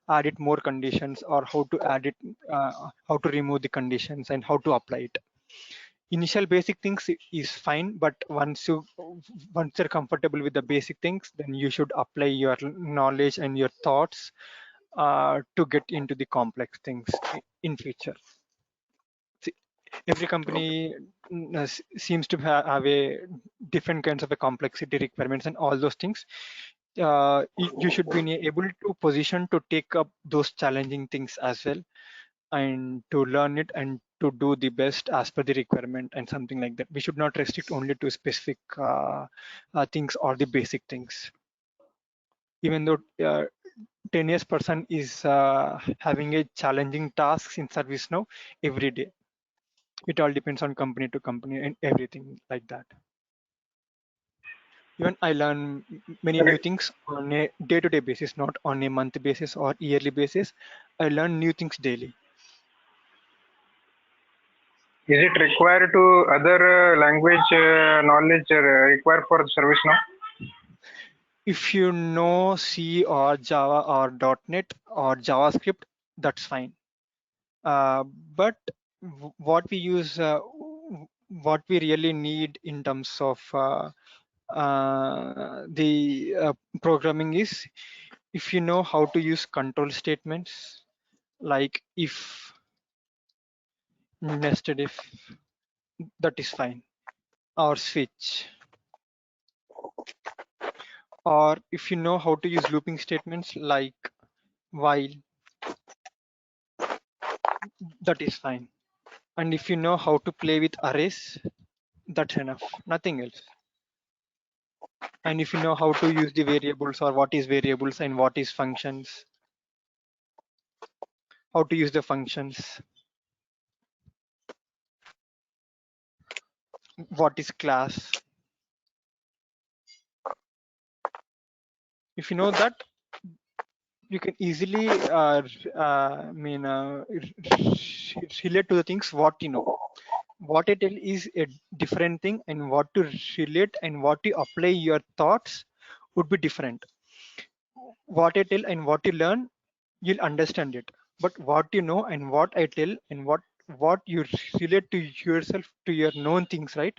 add it more conditions, or how to add it how to remove the conditions and how to apply it. Initial basic things is fine, but once you're comfortable with the basic things, then you should apply your knowledge and your thoughts to get into the complex things in future. Every company seems to have a different kinds of a complexity requirements and all those things. You should be able to position to take up those challenging things as well, and to learn it and to do the best as per the requirement and something like that. We should not restrict only to specific things or the basic things. Even though 10 years person is having a challenging tasks in ServiceNow every day. It all depends on company to company and everything like that. Even I learn many new things on a day-to-day basis, not on a monthly basis or yearly basis. I learn new things daily. Is it required to other language knowledge required for service now? If you know C or Java or .NET or JavaScript, that's fine. But what we use, what we really need in terms of the programming is, if you know how to use control statements like if, nested if, that is fine, or switch. Or if you know how to use looping statements like while, that is fine. And if you know how to play with arrays, that's enough, nothing else. And if you know how to use the variables, or what is variables and what is functions, how to use the functions, what is class, if you know that, you can easily relate to the things what you know. What I tell is a different thing, and what to relate and what to apply your thoughts would be different. What I tell and what you learn, you'll understand it. But what you know and what I tell and what you relate to yourself, to your known things, right?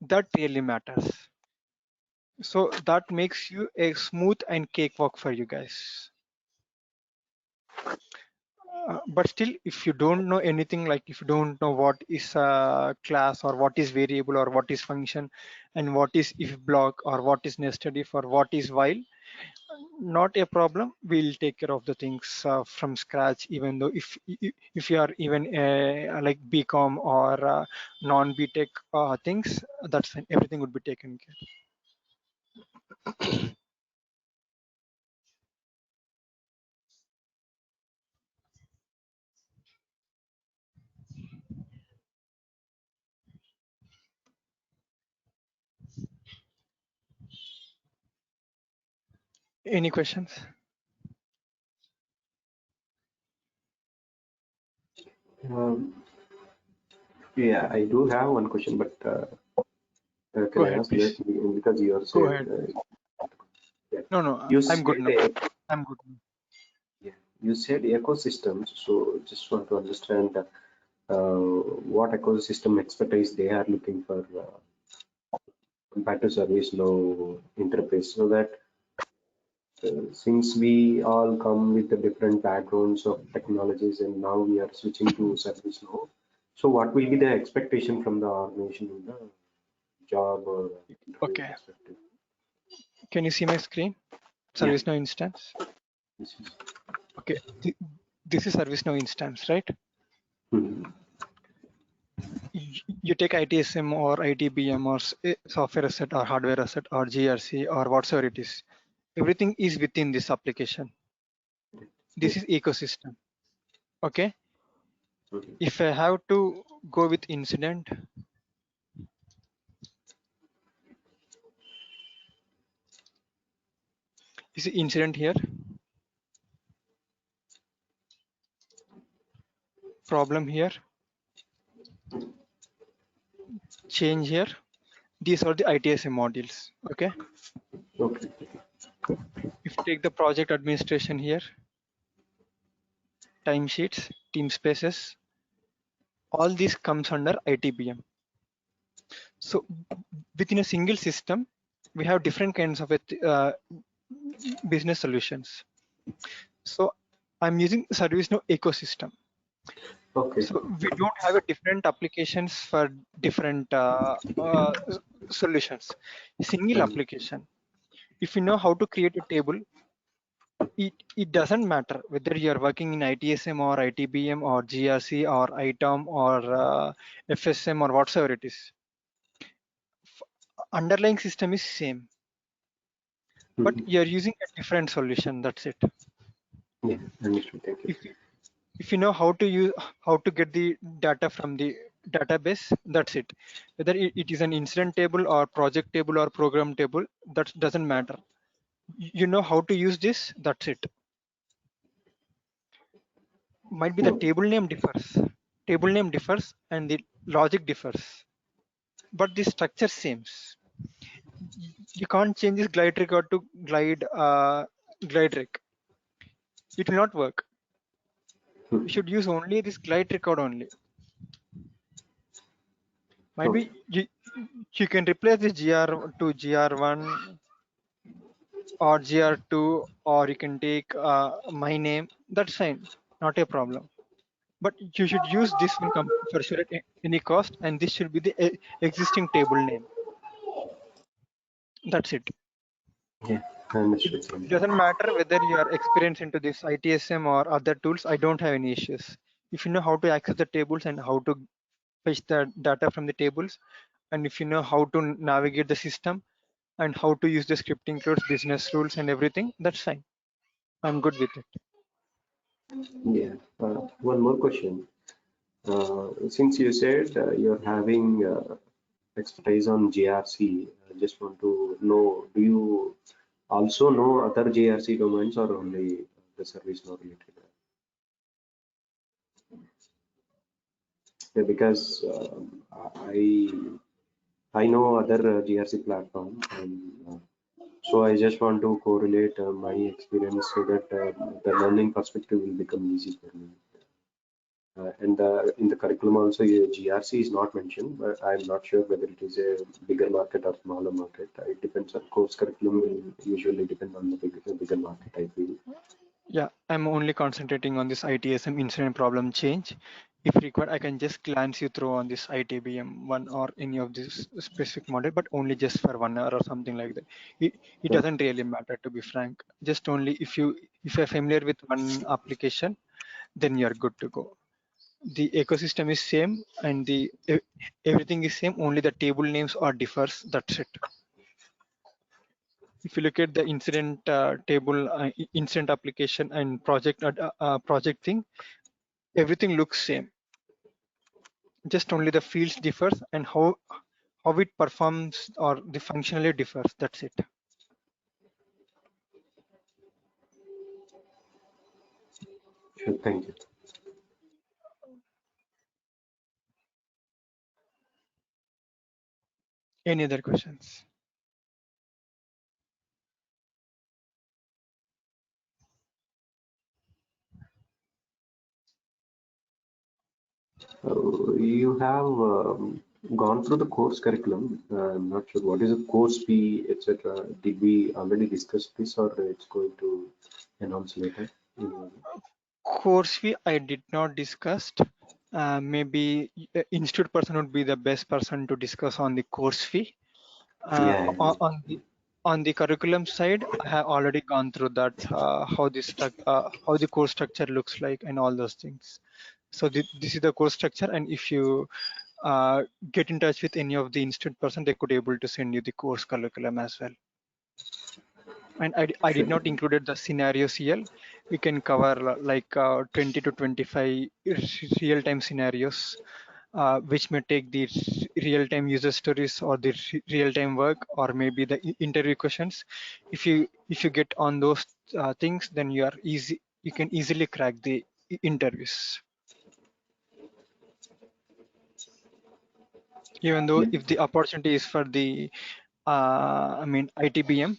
That really matters. So that makes you a smooth and cakewalk for you guys. But still, if you don't know anything, like if you don't know what is a class or what is variable or what is function and what is if block or what is nested if or what is while, not a problem. We'll take care of the things from scratch. Even though if you are even like BCom or non-BTech things, that's fine. Everything would be taken care. Any questions? Um, yeah, I do have one question, but can Go I ahead, ask that please. because you have Go said ahead. yeah, No, you I'm good said now. I'm good now. yeah, you said ecosystems, so just want to understand what ecosystem expertise they are looking for compared to ServiceNow interface, so that since we all come with the different backgrounds of technologies and now we are switching to ServiceNow, so what will be the expectation from the organization in the job or interview Okay. perspective? Can you see my screen? Yeah, ServiceNow instance. this is. Okay. This is ServiceNow instance, right? Mhm. You take ITSM or ITBM or software asset or hardware asset or GRC or whatsoever it is. Everything is within this application. Yeah. This is ecosystem. Okay. Mhm. If I have to go with incident, is incident here, problem here, change here. These are the ITSM modules. Okay. Okay. If you take the project administration here, timesheets, team spaces, all this comes under ITBM. So within a single system, we have different kinds of business solutions. So I'm using ServiceNow ecosystem. Okay. So we don't have a different applications for different solutions. Single Mhm. application. If you know how to create a table, it doesn't matter whether you're working in ITSM or ITBM or GRC or ITOM or FSM or whatsoever it is. Underlying system is same, but Mhm. you're using a different solution. That's it. Yeah, understood. Thank you. If if you know how to get the data from the database, that's it. Whether it is an incident table or project table or program table, that doesn't matter. You know how to use this. That's it. Might be the Okay. table name differs and the logic differs, but the structure seems. you can't change this glide record to glide rec. It will not work. You should use only this glide record only. Might Okay. be you can replace this gr to gr1 or gr2, or you can take my name. That's fine, not a problem. But you should use this one for sure at any cost, and this should be the existing table name. That's it. Yeah, I It understood. Thank you. doesn't matter whether you are experienced into this ITSM or other tools. I don't have any issues. If you know how to access the tables and how to fetch the data from the tables, and if you know how to navigate the system and how to use the scripting tools, business rules and everything, that's fine. I'm good with it. Yeah. One more question. Since you said you're having expertise on JRC, I just want to know, do you also know other JRC domains or only the service now related? Yeah, because I know other GRC platform, and so I just want to correlate my experience so that the learning perspective will become easy for me. And in the curriculum also, GRC is not mentioned, but I'm not sure whether it is a bigger market or smaller market. It depends on course curriculum will usually depend on the bigger market, I feel. Yeah, I'm only concentrating on this ITSM incident problem change. If required, I can just glance you through on this ITBM one or any of this specific model, but only just for 1 hour or something like that. It So, doesn't really matter, to be frank. Just only if you're familiar with one application, then you're good to go. The ecosystem is same and everything is same. Only the table names are differs. That's it. If you look at the incident table, incident application and project thing, everything looks same. Just only the fields differs and how it performs or the functionally differs. That's it. sure, thank you. Any other questions? You have gone through the course curriculum. I'm not sure what is the course fee, etc. Did we already discuss this, or it's going to announce later? Course fee I did not discuss. Maybe institute person would be the best person to discuss on the course fee. Yeah, On the curriculum side, I have already gone through that, how the course structure looks like and all those things. So this is the course structure, and if you get in touch with any of the institute person, they could able to send you the course curriculum as well. And I did sure. not included the scenario CL. We can cover like 20 to 25 real-time scenarios, which may take the real-time user stories or the real-time work, or maybe the interview questions. If you get on those things, then you can easily crack the interviews. Even though Yeah, if the opportunity is for the ITBM,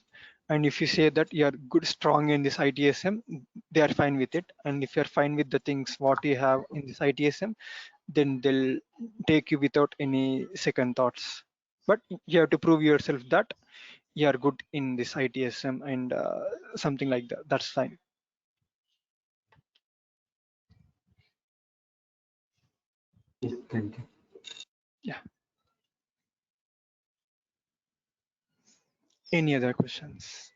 and if you say that you are good strong in this ITSM, they are fine with it. And if you're fine with the things what you have in this ITSM, then they'll take you without any second thoughts. But you have to prove yourself that you are good in this ITSM and something like that. That's fine. yeah, thank you. Yeah. Any other questions?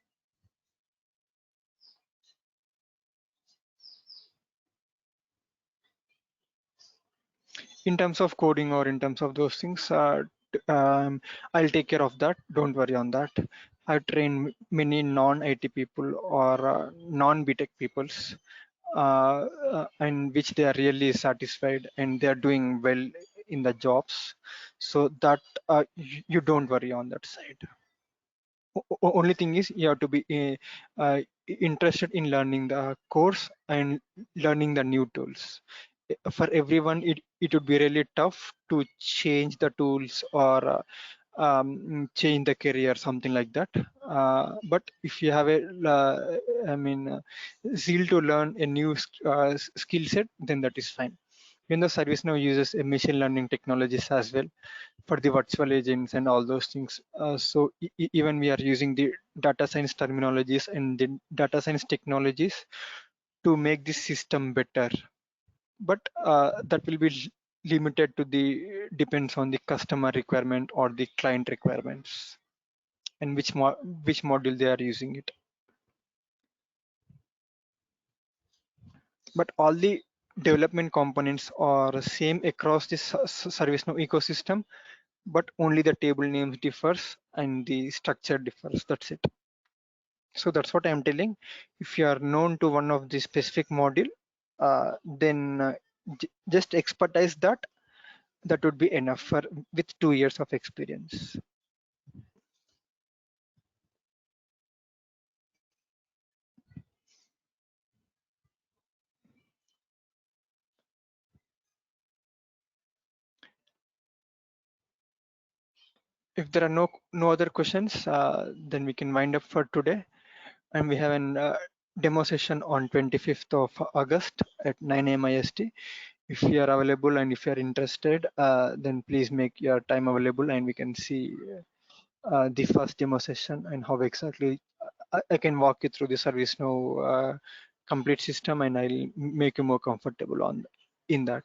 In terms of coding or in terms of those things, I'll take care of that. Don't worry on that. I've trained many non-IT people or non-BTech peoples, and which they are really satisfied and they are doing well in the jobs. So that you don't worry on that side. Only thing is you have to be interested in learning the course and learning the new tools. For everyone, it would be really tough to change the tools or change the career, something like that. But if you have a zeal to learn a new skill set, then that is fine. Even though ServiceNow uses a machine learning technologies as well for the virtual agents and all those things. So even we are using the data science terminologies and the data science technologies to make this system better. But that will be limited to the depends on the customer requirement or the client requirements and which module they are using it. But all the development components are same across this ServiceNow ecosystem, but only the table names differs and the structure differs. That's it. So that's what I'm telling. If you are known to one of the specific module, then just expertise that. That would be enough for with 2 years of experience. If there are no other questions, then we can wind up for today. And we have an demo session on 25th of August at 9 a.m. IST. If you are available and if you are interested, then please make your time available and we can see the first demo session and how exactly I can walk you through the ServiceNow complete system, and I'll make you more comfortable in that.